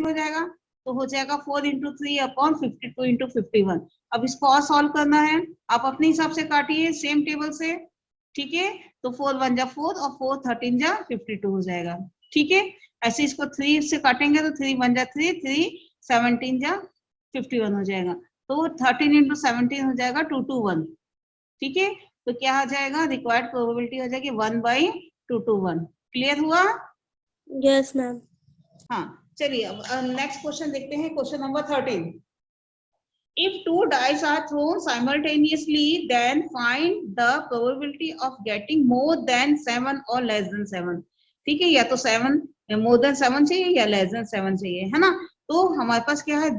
Cancel हो जाएगा, तो हो जाएगा 4 इंटू 3 अपॉन 52 इंटू 51। अब इसको और सॉल्व करना है, आप अपने हिसाब से काटिए सेम टेबल से, ठीक है। तो 4 1 जा 4 और 4 13 जा 52 हो जाएगा, ठीक है। ऐसे इसको 3 से काटेंगे तो 3 1 जा 3, 3 17 जा 51 हो जाएगा, तो 13 इंटू 17 हो जाएगा 221, ठीक है। तो क्या आ जाएगा, रिक्वायर्ड प्रोबेबिलिटी हो जाएगी 1/221। क्लियर हुआ? Yes ma'am. हाँ, चलिए अब नेक्स्ट क्वेश्चन देखते हैं, question number 13। If 2 dice are thrown simultaneously, then find the probability of getting more than 7 or less than 7। ठीक है, या तो 7 more than 7 चाहिए या less than 7 चाहिए, है ना। तो हमारे पास क्या है,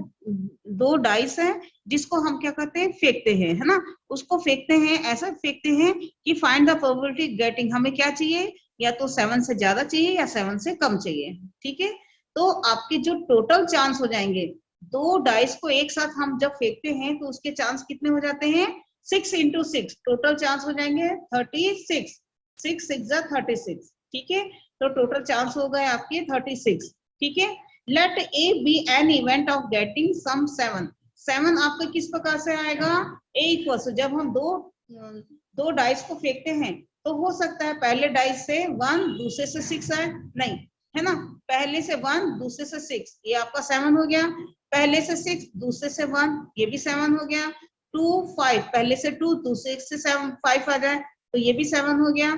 2 डाइस है जिसको हम क्या करते हैं, फेंकते हैं, है ना। उसको फेंकते हैं, ऐसा फेंकते हैं कि फाइंड द प्रोबेबिलिटी गेटिंग, हमें क्या चाहिए, या तो 7 से ज्यादा चाहिए या 7 से कम चाहिए, ठीक है। तो आपके जो टोटल चांस हो जाएंगे, 2 डाइस को एक साथ हम जब फेंकते हैं तो उसके चांस कितने हो जाते हैं, 6 इंटू 6, टोटल चांस हो जाएंगे 36, 6 6 जा 36, ठीक है। तो टोटल चांस हो गए आपके 36, ठीक है। Let A be an event of getting sum 7। 7 आपका किस प्रकार से आएगा, ए इक्वल, जब हम दो डाइस को फेंकते हैं तो हो सकता है पहले डाइस से 1 दूसरे से 6 आए, नहीं, है ना। पहले से 1 दूसरे से 6, ये आपका 7 हो गया। पहले से 6 दूसरे से 1, ये भी 7 हो गया। 2 5, पहले से 2 दूसरे से 7 5 आ जाए तो ये भी 7 हो गया।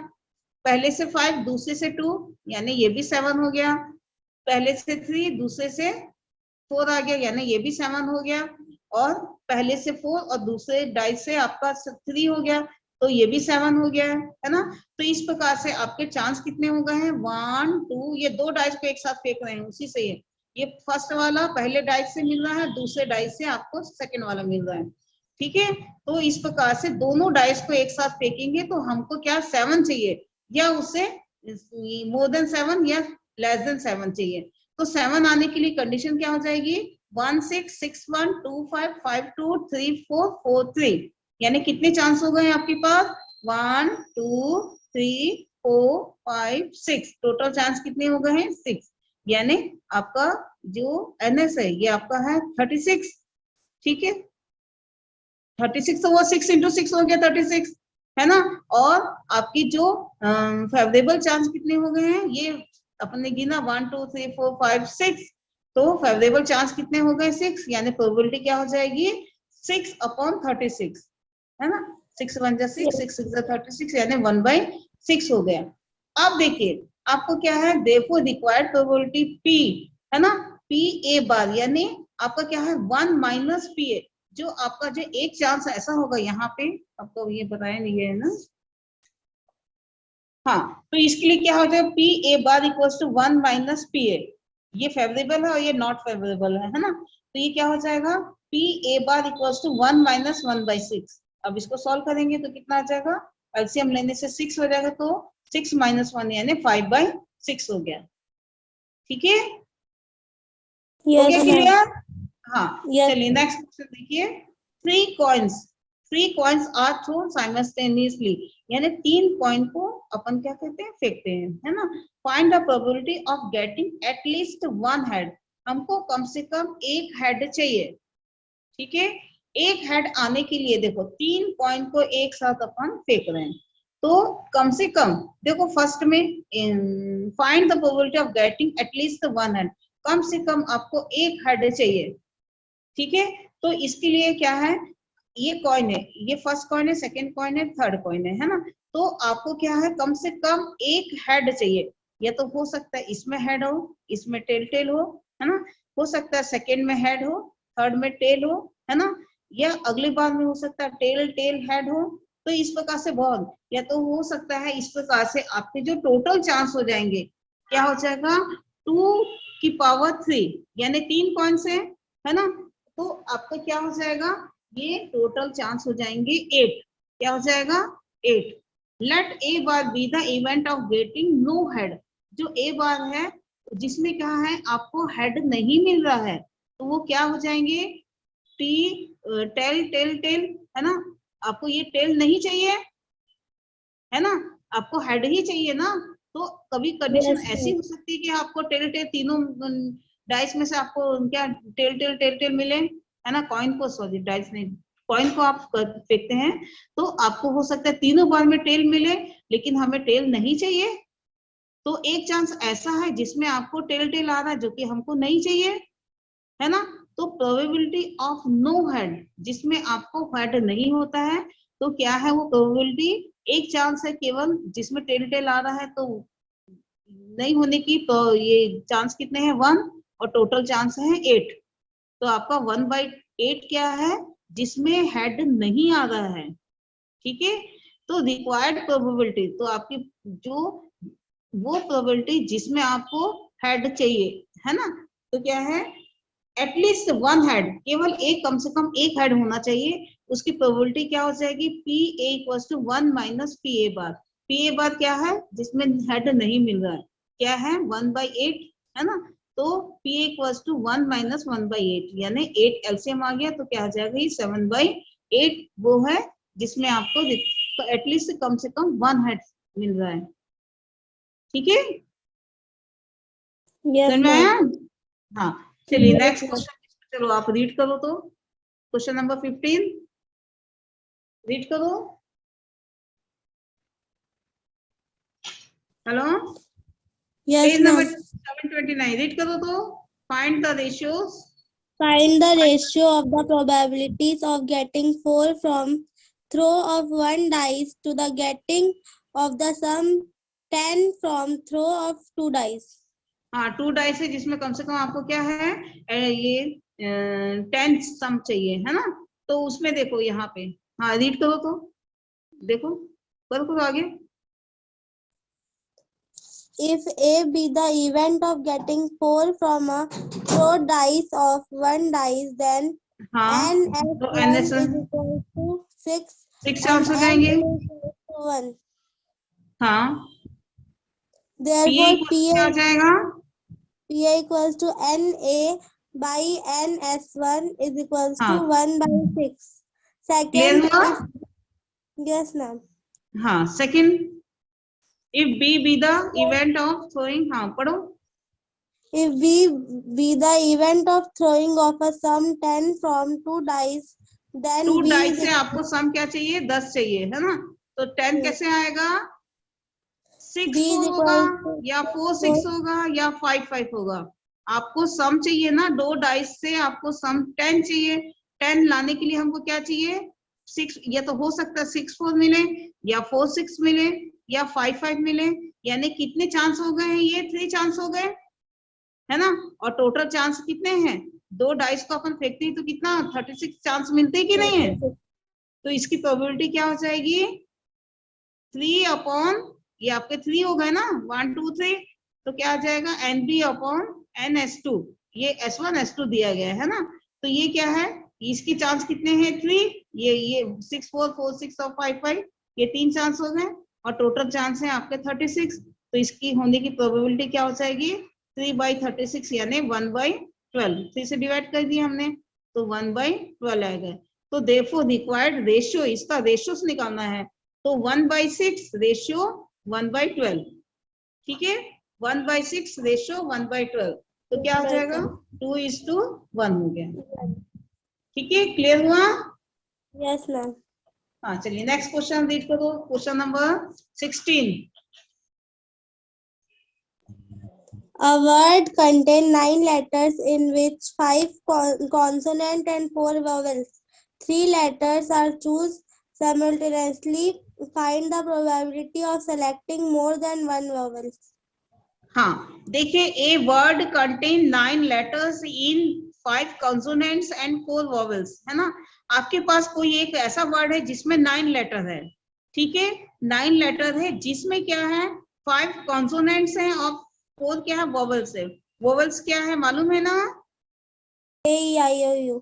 पहले से 5 दूसरे से 2, यानी ये भी 7 हो गया। पहले से 3 दूसरे से 4 आ गया, यानी ये भी 7 हो गया। और पहले से 4 और दूसरे डाइस से आपका 3 हो गया, तो ये भी 7 हो गया है ना। तो इस प्रकार से आपके चांस कितने हो गए हैं, 1 2, ये 2 डाइस को एक साथ फेंक रहे हैं, उसी से ये फर्स्ट वाला पहले डाइस से मिल रहा है, दूसरे डाइस से आपको सेकंड वाला मिल रहा है, ठीक है। तो इस प्रकार से दोनों डाइस को एक साथ फेंकेंगे तो हमको क्या 7 चाहिए, या उससे मोर देन 7 या लेस देन 7 चाहिए। तो 7 आने के लिए कंडीशन क्या हो जाएगी, 1 6 6 1 2 5 5 2 3 4 4 3, यानी कितने चांस हो गए आपके पास, 1 2 3 4 5 6, टोटल चांस कितने हो गए हैं, 6। यानी आपका जो एनएस है ये आपका है 36, ठीक है। 36 तो वो 6 इंटू 6 हो गया 36, है ना। और आपकी जो फेवरेबल चांस कितने हो गए हैं, ये अपने गिना 1 2 3 4 5 6, तो फेवरेबल चांस कितने हो गए 6, यानी प्रोबेबिलिटी क्या हो जाएगी 6 अपॉन 36, है ना। 6 1 जा 6, 6 6 जा 36, यानी 1/6 हो गया। अब देखिए आपको क्या है, देखो रिक्वायर्ड प्रोबेबिलिटी P, है ना, P A बार, यानी आपका क्या है 1 माइनस P A, जो आपका जो एक चांस ऐसा होगा यहाँ पे, आपको ये बताया नहीं है ना, हाँ। तो इसके लिए क्या हो जाएगा, P A bar equals to 1 minus P A, ये फेवरेबल है और ये नॉट फेवरेबल है ना। तो ये क्या हो जाएगा, P A bar equals to 1 minus 1/6। अब इसको सॉल्व करेंगे तो कितना आ जाएगा, एलसीएम लेने से 6 हो जाएगा, तो 6 माइनस 1 यानी 5/6 हो गया, ठीक है। हो गया क्लियर? हाँ, चलिए नेक्स्ट क्वेश्चन देखिए। 3 कॉइन्स आर थ्रोन साइमल्टेनियसली, यानी 3 कॉइन को अपन क्या कहते हैं, फेंकते हैं, है ना। Find the probability of getting at least 1 head, हमको कम से कम 1 हेड चाहिए, ठीक है। 1 हेड आने के लिए देखो 3 कॉइन को एक साथ अपन फेंक रहे हैं, तो कम से कम देखो फर्स्ट में find the probability of getting at least 1 head, कम से कम आपको 1 हेड चाहिए, ठीक है। तो इसके लिए क्या है, ये कॉइन है, ये फर्स्ट कॉइन है, सेकंड कॉइन है, थर्ड कॉइन है ना। तो आपको क्या है, कम से कम 1 हेड चाहिए, या तो हो सकता है इसमें हेड हो, इसमें टेल हो, है ना। हो सकता है सेकंड में हेड हो, थर्ड में टेल हो, है ना, या अगली बार में हो सकता है टेल हेड हो। तो इस प्रकार से बहुत, या तो हो सकता है इस प्रकार से आपके जो टोटल चांस हो जाएंगे क्या हो जाएगा, 2 की पावर 3, यानी 3 कॉइन है ना। तो आपका क्या हो जाएगा, ये टोटल चांस हो जाएंगे 8, क्या हो जाएगा 8। Let A bar be the event of getting no head, जो ए बार है जिसमें क्या है आपको हेड नहीं मिल रहा है, तो वो क्या हो जाएंगे, टी टेल, है ना। आपको ये टेल नहीं चाहिए, है ना, आपको हेड ही चाहिए ना। तो कभी कंडीशन ऐसी हो सकती है कि आपको टेल तीनों डाइस में से आपको क्या टेल टेल टेल टेल मिले, है ना, कॉइन को, सॉरी डाइस नहीं, कॉइन को आप फेंकते हैं तो आपको हो सकता है तीनों बार में टेल मिले, लेकिन हमें टेल नहीं चाहिए। तो एक चांस ऐसा है जिसमें आपको टेल टेल आ रहा है जो कि हमको नहीं चाहिए, है ना। तो प्रोबेबिलिटी ऑफ नो हेड, जिसमें आपको हेड नहीं होता है, तो क्या है वो प्रोबेबिलिटी, एक चांस है केवल जिसमें टेल टेल आ रहा है, तो नहीं होने की तो ये चांस कितने हैं 1, और टोटल चांस है 8। तो आपका 1/8 क्या है जिसमें हेड नहीं आ रहा है, ठीक है। तो रिक्वायर्ड प्रोबेबिलिटी, तो आपकी जो वो प्रोबेबिलिटी जिसमें आपको हेड चाहिए, है ना, तो क्या है एटलीस्ट 1 हेड, केवल एक, कम से कम एक हेड होना चाहिए, उसकी प्रोबेबिलिटी क्या हो जाएगी PA = 1 - PA बार। PA बार क्या है जिसमें हेड नहीं मिल रहा है, क्या है 1/8, है ना। तो PA = 1 - 1/8 यानी 8 LCM आ गया, तो क्या आ जाएगा ये 7/8 वो है जिसमें आपको एटलीस्ट कम से कम 1 हेड मिल रहा है, ठीक है। Yes, समझ में आया? ma'am. हाँ, चलिए Yes, नेक्स्ट ma'am. क्वेश्चन, चलो आप रीड करो, तो क्वेश्चन नंबर 15 रीड करो। Hello, Yes, page ma'am. Number 729 read करो, तो find the ratios, Find the ratio of the probabilities of getting 4 from throw of one dice to the getting of the sum 10 from throw of 2 dice. हाँ 2 dice है जिसमें कम से कम आपको क्या है ये 10 सम चाहिए, है ना। तो उसमें देखो यहाँ पे, हाँ रीड करो, तो देखो करो आगे। If A be the event of getting 4 from a throw dice of one dice, then हाँ तो NS1 NS is equal to 6 6 and chance हो जाएंगे, NA is equal to 1. हाँ Therefore, क्या हो जाएगा, PA equals to NA by NS1 is equals to हाँ 1/6. Clear Second, हुआ, if yes, ma'am. हाँ second, if B be the event of throwing, हाँ पढ़ो, If B be the event of throwing of a sum 10 from 2 dice, 2 then B dice is से equal आपको सम क्या चाहिए 10 चाहिए, है ना। तो 10 to कैसे आएगा, 6 B is 4 होगा, equal to या 4 4. 6 होगा, या 5 5 होगा। आपको सम चाहिए ना, 2 डाइस से आपको सम 10 चाहिए, 10 लाने के लिए हमको क्या चाहिए 6, या तो हो सकता है 6 4 मिले, या 4 6 मिले, या 5 5 मिले, यानी कितने चांस हो गए हैं, ये 3 चांस हो गए, है ना। और टोटल चांस कितने हैं, 2 डाइस को अपन फेंकते हैं तो कितना 36 चांस मिलते हैं कि नहीं है। तो इसकी प्रोबेबिलिटी क्या हो जाएगी 3 ये आपके 3 हो गए ना 1 2 3, तो क्या आ जाएगा NB/NS2, ये S1 S2 दिया गया है ना। तो ये क्या है, इसकी चांस कितने हैं 3, ये 6 4 4 6 और 5 5, ये 3 चांस हो गए, और टोटल चांस है आपके 36। तो इसकी होने की प्रोबेबिलिटी क्या हो जाएगी 3/36 यानी 1/12, 3 से डिवाइड कर दिया हमने, तो 1/12 आएगा। तो देयरफॉर रिक्वायर्ड रेशियो, इसका रेशियो से निकालना है, तो 1/6 रेशियो 1/12, ठीक है, 1/6 रेशियो 1/12, तो क्या हो जाएगा 2:1 हो गया, ठीक है, क्लियर हुआ। Yes, ma'am. हाँ चलिए नेक्स्ट क्वेश्चन रीड करो, question number 16। A word contains 9 letters in which 5 consonants and 4 vowels. 3 letters are chosen simultaneously. Find the probability of selecting more than one vowel. हाँ देखिए, a word contain 9 letters in 5 consonants and 4 vowels, है ना। आपके पास कोई एक ऐसा word है जिसमें 9 लेटर है, ठीक है, 9 लेटर है जिसमें क्या है 5 कॉन्सोनेंट्स हैं और 4 क्या है वॉवेल्स है। वॉवेल्स क्या है मालूम है ना, A-E-I-O-U.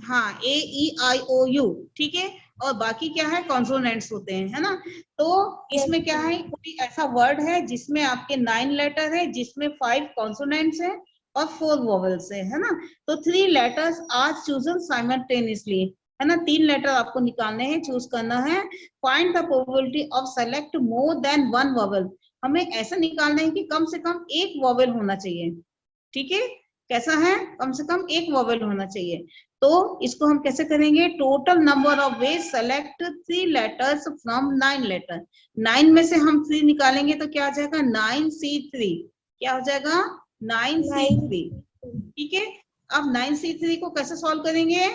हाँ AEIOU, ठीक है, और बाकी क्या है कॉन्सोनेंट्स होते हैं, है ना। तो इसमें क्या है कोई ऐसा वर्ड है जिसमें आपके 9 लेटर है, जिसमें 5 कॉन्सोनेंट्स है और 4 वॉवेल्स है ना। तो 3 लेटर्स आर चूजन साइमल्टेनियसली, है ना, 3 लेटर आपको निकालने हैं, चूज करना है। Find the probability of select more than 1 vowel, हमें ऐसा निकालना है कि कम से कम एक वॉवेल होना चाहिए, ठीक है। कैसा है, कम से कम एक वॉवेल होना चाहिए। तो इसको हम कैसे करेंगे, total number of ways select 3 letters from 9 letter. 9 में से हम 3 निकालेंगे तो क्या आ जाएगा 9C3, क्या हो जाएगा 9C3। ठीक है, अब 9C3 को कैसे सॉल्व करेंगे,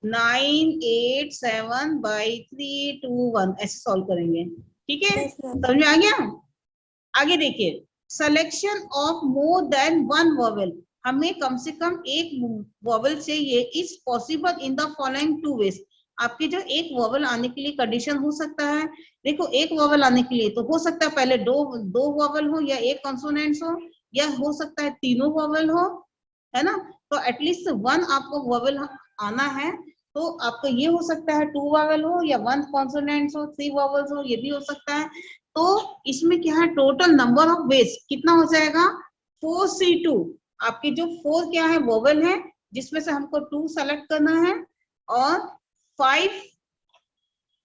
9 8 7 बाई 3 2 1 ऐसे सॉल्व करेंगे। ठीक है, समझ में आ गया। आगे देखिए, selection of more than one vowel, हमें कम से कम एक वॉवेल चाहिए, is possible in the following 2 ways. आपके जो एक वॉवेल आने के लिए कंडीशन हो सकता है, देखो एक वॉवेल आने के लिए तो हो सकता है पहले दो वॉवेल हो या एक कॉन्सोनेंट्स हो, या हो सकता है तीनों वॉवेल हो, है ना। तो एटलीस्ट 1 आपको वॉवेल आना है, तो आपको ये हो सकता है 2 वॉवेल हो या 1 कॉन्सोनेंट्स हो, 3 वॉवेल्स हो, ये भी हो सकता है। तो इसमें क्या है, टोटल नंबर ऑफ वेज कितना हो जाएगा 4C2। आपके जो 4 क्या है वोवेल है, जिसमें से हमको 2 सेलेक्ट करना है, और 5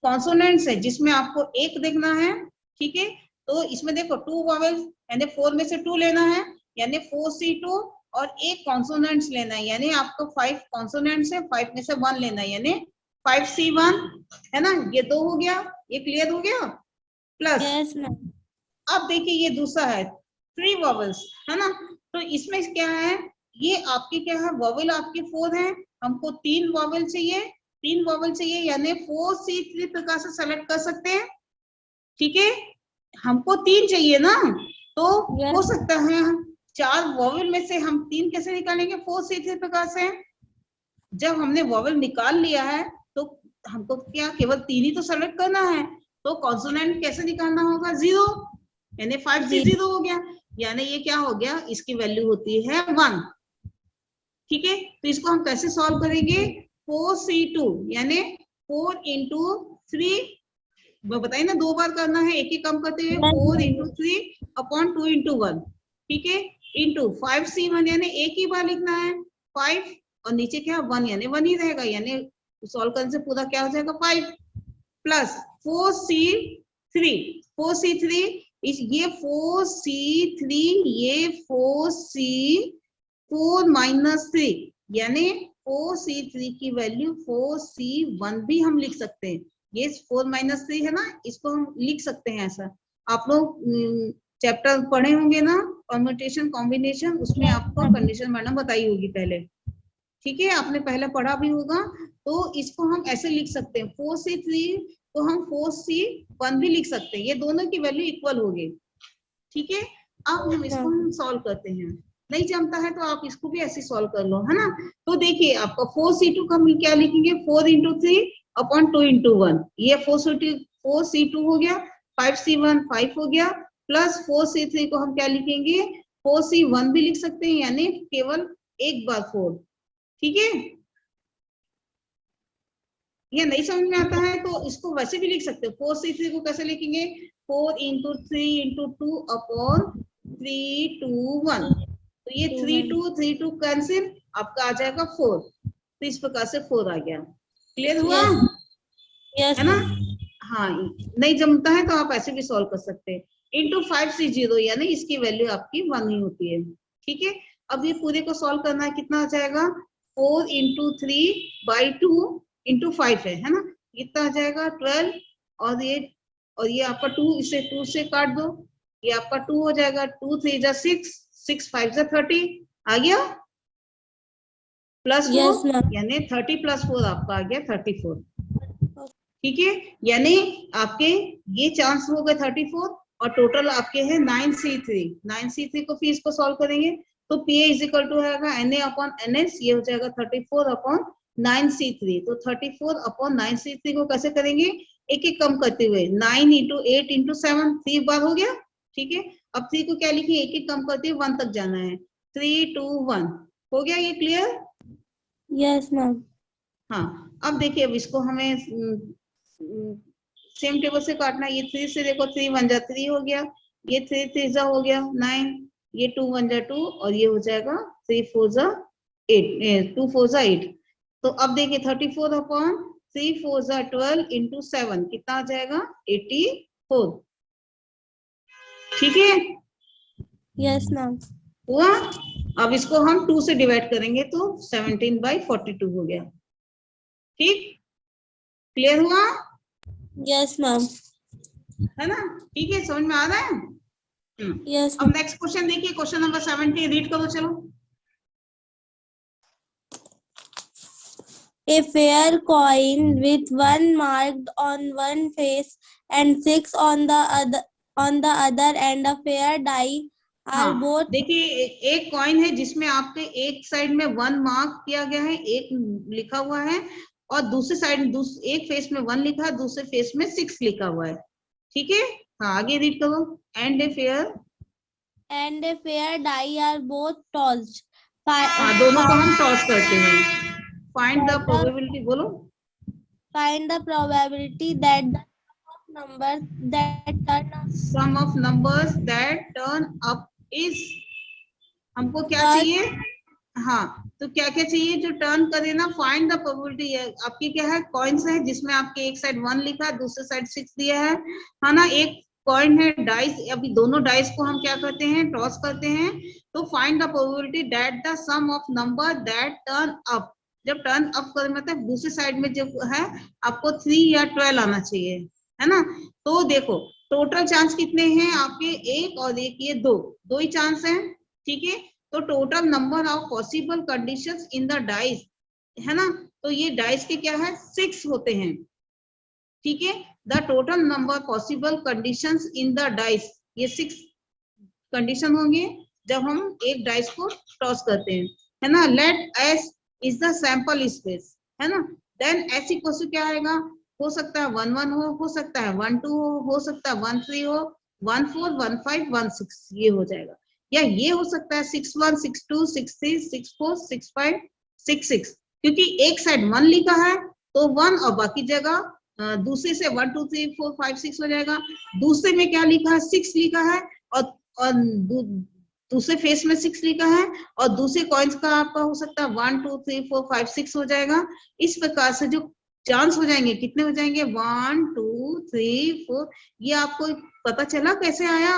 कॉन्सोनेंट्स है जिसमें आपको एक देखना है। ठीक है, तो इसमें देखो 2 वोवेल्स यानी 4 में से 2 लेना है, यानी 4C2, और एक कॉन्सोनेंट्स लेना है, यानी आपको 5 कॉन्सोनेंट्स है, 5 में से 1 लेना है, यानी 5C1, है ना। ये 2 हो गया, ये क्लियर हो गया। Plus Yes, ma'am. अब देखिए ये दूसरा है 3 वॉवेल्स, है ना। तो इसमें क्या है, ये आपके क्या है वॉवेल आपके 4 है, हमको 3 वॉवेल चाहिए, 3 वॉवेल चाहिए, यानी 4C3 प्रकार से सेलेक्ट कर सकते हैं। ठीक है, हमको 3 चाहिए ना, तो Yes. हो सकता है 4 वॉवेल में से हम 3 कैसे निकालेंगे 4C3 प्रकार से। जब हमने वॉवेल निकाल लिया है तो हमको क्या केवल 3 ही तो सेलेक्ट करना है, तो कॉन्सोनेंट कैसे निकालना होगा 0, यानी 5C0 हो गया, यानी ये क्या हो गया, इसकी वैल्यू होती है 1। ठीक है, तो इसको हम कैसे सॉल्व करेंगे, 4C2 यानी 4 इंटू 3, बताइए ना 2 बार करना है, एक ही कम करते हुए, 4 इंटू 3 अपॉन 2 इंटू 1। ठीक है, इंटू 5C1 यानी एक ही बार लिखना है 5, और नीचे क्या 1 यानी 1 ही रहेगा, यानी सॉल्व करने से पूरा क्या हो जाएगा 5, प्लस 4C3, 4C3 ये 4C3, ये 4 माइनस 3, यानी 4C3 की वैल्यू 4C1 भी हम लिख सकते हैं। ये 4 माइनस 3 है ना, इसको हम लिख सकते हैं ऐसा। आप लोग चैप्टर पढ़े होंगे ना परम्यूटेशन कॉम्बिनेशन, उसमें आपको कंडीशन मैडम बताई होगी पहले। ठीक है, आपने पहले पढ़ा भी होगा, तो इसको हम ऐसे लिख सकते हैं 4C3 को हम 4C1 भी लिख सकते हैं, ये दोनों की वैल्यू इक्वल होगी। ठीक है, अब हम इसको हम सॉल्व करते हैं, नहीं जमता है तो आप इसको भी ऐसे सॉल्व कर लो, है ना। तो देखिए आपका 4C2 का हम क्या लिखेंगे 4 इंटू 3 अपॉन 2 इंटू 1, ये 4C2 हो गया, 5C1 5 हो गया, प्लस 4C3 को हम क्या लिखेंगे 4C1 भी लिख सकते हैं, यानी केवल एक बार 4। ठीक है, ये नहीं समझ में आता है तो इसको वैसे भी लिख सकते हो, 4C3 को कैसे लिखेंगे 4 इंटू 3 इंटू 2 अपॉन 3 2 1, तो ये 3 2 कैंसिल, आपका आ जाएगा 4, तो इस प्रकार से 4 आ गया। क्लियर हुआ? Yes, है ना। ma'am. हाँ, नहीं जमता है तो आप ऐसे भी सॉल्व कर सकते हैं, इंटू 5C0 यानी इसकी वैल्यू आपकी 1 ही होती है। ठीक है, अब ये पूरे को सॉल्व करना है, कितना आ जाएगा 4 इंटू 3 बाई 2 इंटू 5 है ना, कितना आ जाएगा 12, और ये आपका 2, इसे 2 से काट दो, ये आपका 2 हो जाएगा, 2 3 जा 6, 6 5 जा 30 आ गया, प्लस 4 Yes, ma'am. यानी 30 प्लस 4 आपका आ गया 34। ठीक है, यानी आपके ये चांस हो गए 34, और टोटल आपके हैं 9C3, 9C3 को फिर इसको सॉल्व करेंगे तो PA इज इक्वल टू आएगा NA अपॉन NS, ये हो जाएगा 34 अपॉन 9C3, तो 34 अपॉन 9C3 को कैसे करेंगे, एक एक कम करते हुए 9 इंटू 8 इंटू 7, 3 बार हो गया। ठीक है, अब 3 को क्या लिखें, एक एक कम करते हुए 1 तक जाना है, 3 2 1 हो गया, ये क्लियर? Yes, ma'am. हाँ, अब देखिए अब इसको हमें सेम टेबल से काटना है, ये 3 से देखो 3 1 जा 3 हो गया, ये 3 3 जा हो गया 9, ये 2 1 जा 2, और ये हो जाएगा 3 4 जा 8, 2 4 जा 8। तो अब देखिए 34 अपॉन 3 4 जा 12 इंटू 7 कितना आ जाएगा 84। ठीक है, Yes, ma'am. हुआ? अब इसको हम 2 से डिवाइड करेंगे तो 17/42 हो गया। ठीक, क्लियर हुआ? Yes ma'am. है ना? ठीक है, समझ में आ रहा है? यस। अब नेक्स्ट क्वेश्चन देखिए, क्वेश्चन नंबर 70 रीड करो चलो। A fair coin with one marked on one face and six on the other and a fair die are हाँ, both देखिए एक कॉइन है जिसमें आपके एक साइड में 1 मार्क किया गया है, एक लिखा हुआ है, और दूसरी साइड एक फेस में 1 लिखा है, दूसरे फेस में 6 लिखा हुआ है। ठीक है, हाँ आगे रीड करो। And a fair die are both tossed. हाँ, दोनों को हम टॉस करते हैं। फाइंड द प्रोबेबिलिटी, बोलो। Find the probability that the numbers that turn up sum of numbers that turn up is, हमको क्या are चाहिए? हाँ, तो क्या क्या चाहिए जो टर्न करे ना? Find the probability. आपकी क्या है? कॉइन्स है जिसमें आपके एक साइड 1 लिखा है, दूसरे साइड 6 दिया है ना? एक कॉइन है, डाइस, अभी दोनों डाइस को हम क्या करते हैं? टॉस करते हैं। तो find the probability that the sum of number that turn up, जब टर्न अप कर मतलब दूसरी साइड में जो है आपको 3 या 12 आना चाहिए, है ना? तो देखो टोटल चांस कितने हैं आपके? एक और एक, ये दो ही चांस हैं। ठीक है, तो total number of possible conditions in the dice, है ना? तो ये डाइस के क्या है? 6 होते हैं। ठीक है, the total number possible conditions in the dice, ये 6 कंडीशन होंगे जब हम एक डाइस को टॉस करते हैं, है ना? Let S is the sample space, है ना? देन एस इक्वल टू क्या आएगा? हो सकता है 1 1 हो सकता है 1 2 हो सकता है 1 3 हो, 1 4 1 5 1 6, ये हो जाएगा। या ये हो सकता है 6 1 6 2 6 3 6 4 6 5 6 6, क्योंकि एक साइड 1 लिखा है तो 1 और बाकी जगह दूसरे से 1 2 3 4 5 6 हो जाएगा। दूसरे में क्या लिखा है? 6 लिखा है, और दूसरे फेस में 6 लिखा है, और दूसरे कॉइन्स का आपका हो सकता है 1 2 3 4 5 6 हो जाएगा। इस प्रकार से जो चांस हो जाएंगे, कितने हो जाएंगे? 1 2 3 4। ये आपको पता चला कैसे आया?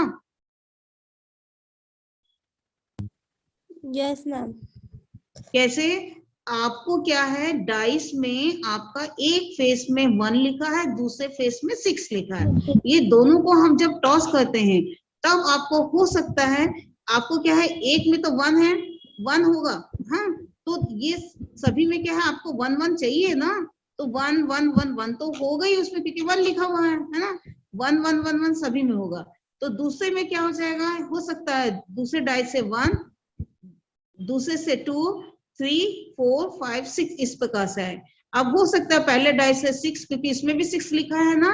Yes ma'am. कैसे? आपको क्या है? डाइस में आपका एक फेस में 1 लिखा है, दूसरे फेस में 6 लिखा है। ये दोनों को हम जब टॉस करते हैं तब आपको हो सकता है, आपको क्या है? एक में तो 1 है, 1 होगा, हाँ, तो ये सभी में क्या है? आपको 1 1 चाहिए ना, तो 1 1 1 1 तो होगा ही उसमें, क्योंकि 1 लिखा हुआ है ना? 1 1 1 1 सभी में होगा। तो दूसरे में क्या हो जाएगा? हो सकता है दूसरे डाइस से 1, दूसरे से 2 3 4 5 6, इस प्रकार से है। अब हो सकता है पहले डाइस से 6, क्योंकि इसमें भी 6 लिखा है ना,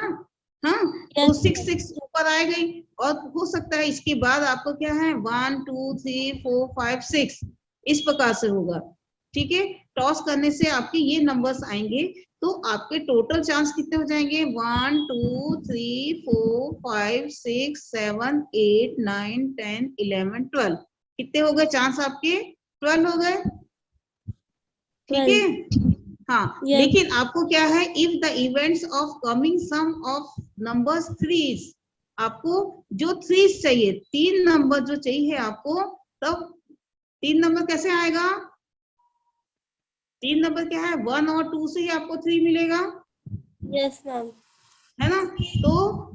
हाँ, तो 6 6 ऊपर आ गई। और हो सकता है इसके बाद आपको क्या है? 1 2 3 4 5 6, इस प्रकार से होगा। ठीक है, टॉस करने से आपके ये नंबर्स आएंगे, तो आपके टोटल चांस कितने हो जाएंगे? 1 2 3 4 5 6 7 8 9 10 11 12। कितने हो गए चांस आपके? 12 हो गए। ठीक है, हाँ, Yes. लेकिन आपको क्या है? If the events of coming sum of numbers 3, आपको जो 3 चाहिए, 3 नंबर जो चाहिए आपको, तब 3 नंबर कैसे आएगा? 3 नंबर क्या है? 1 और 2 से ही आपको 3 मिलेगा, यस मैम। है ना? तो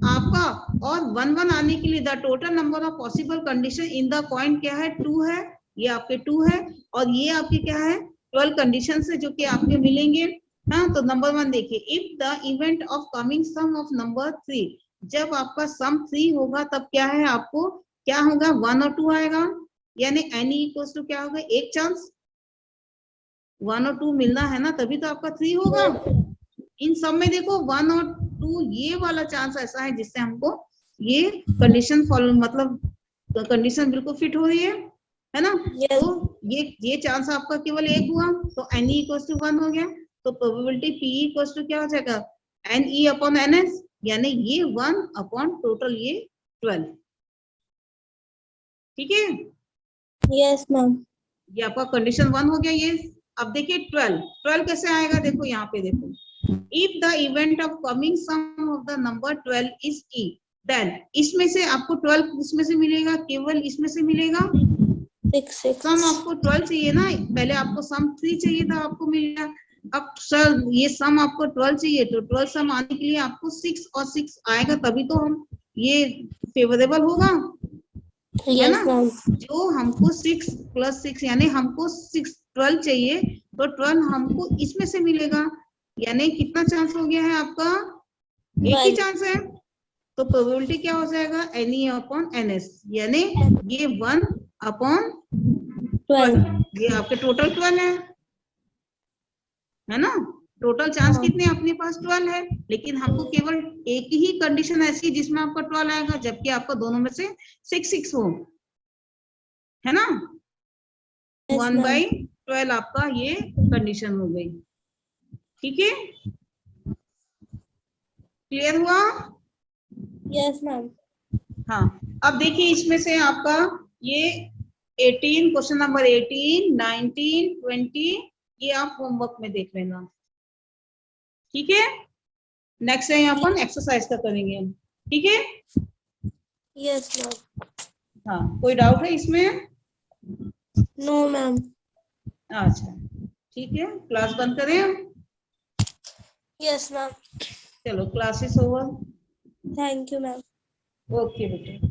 आपका और 1 1 आने के लिए the total number of possible condition in the coin क्या है? 2 है, ये आपके 2 है, और ये आपके क्या है? 12 कंडीशन है जो कि आपके मिलेंगे। हाँ, तो नंबर 1 देखिए, if the event of coming sum of number 3, जब आपका सम 3 होगा तब क्या है? आपको क्या होगा? 1 और 2 आएगा, यानी एनी इक्वल्स टू क्या होगा? एक चांस, 1 और 2 मिलना है ना, तभी तो आपका 3 होगा। इन सब में देखो 1 और 2, ये वाला चांस ऐसा है जिससे हमको ये कंडीशन फॉलो, मतलब कंडीशन बिल्कुल फिट हो रही है ना? Yes. तो ये चांस आपका केवल एक हुआ, तो एन इक्वल्स टू 1 हो गया। तो प्रोबेबिलिटी पी इक्वल्स टू क्या हो जाएगा? N E upon N S, यानी ये 1 अपॉन टोटल ये 12। ठीक है, यस मैम। ये आपका कंडीशन 1 हो गया ये। अब देखिए 12 कैसे आएगा? देखो यहाँ पे देखो, if the event of coming sum of the number 12 is e, then इसमें से आपको 12 इसमें से मिलेगा, केवल इसमें से मिलेगा, 6 6 सम आपको 12 चाहिए ना, पहले आपको सम 3 चाहिए था, आपको मिल गया। अब सर ये सम आपको 12 चाहिए, तो 12 सम आने के लिए आपको 6 और 6 आएगा, तभी तो हम ये फेवरेबल होगा, है यस ना। मैम। जो हमको 6 + 6 यानी हमको 6 12 चाहिए, तो 12 हमको इसमें से मिलेगा, यानी कितना चांस हो गया है आपका, एक ही 1 चांस है। तो प्रोबेबिलिटी क्या हो जाएगा, NE/NS, यानी ये 1/12, 12। ये आपके टोटल 12 है ना। टोटल चांस हाँ। कितने अपने पास 12 है, लेकिन हमको केवल एक ही कंडीशन ऐसी है जिसमें आपका 12 आएगा, जबकि आपका दोनों में से 6 6 हो, है ना। Yes, 1/12 आपका ये कंडीशन हो गई, ठीक है, क्लियर हुआ। Yes ma'am. हाँ, अब देखिए इसमें से आपका ये 18, क्वेश्चन नंबर 18, 19, 20, ये आप होमवर्क में देख लेना, ठीक है। नेक्स्ट है अपन एक्सरसाइज का करेंगे हम, ठीक है। Yes ma'am. हाँ, कोई डाउट है इसमें। No ma'am. अच्छा, ठीक है, क्लास बंद करें हम। Yes ma'am. चलो, classes over. Thank you ma'am. Okay बेटे।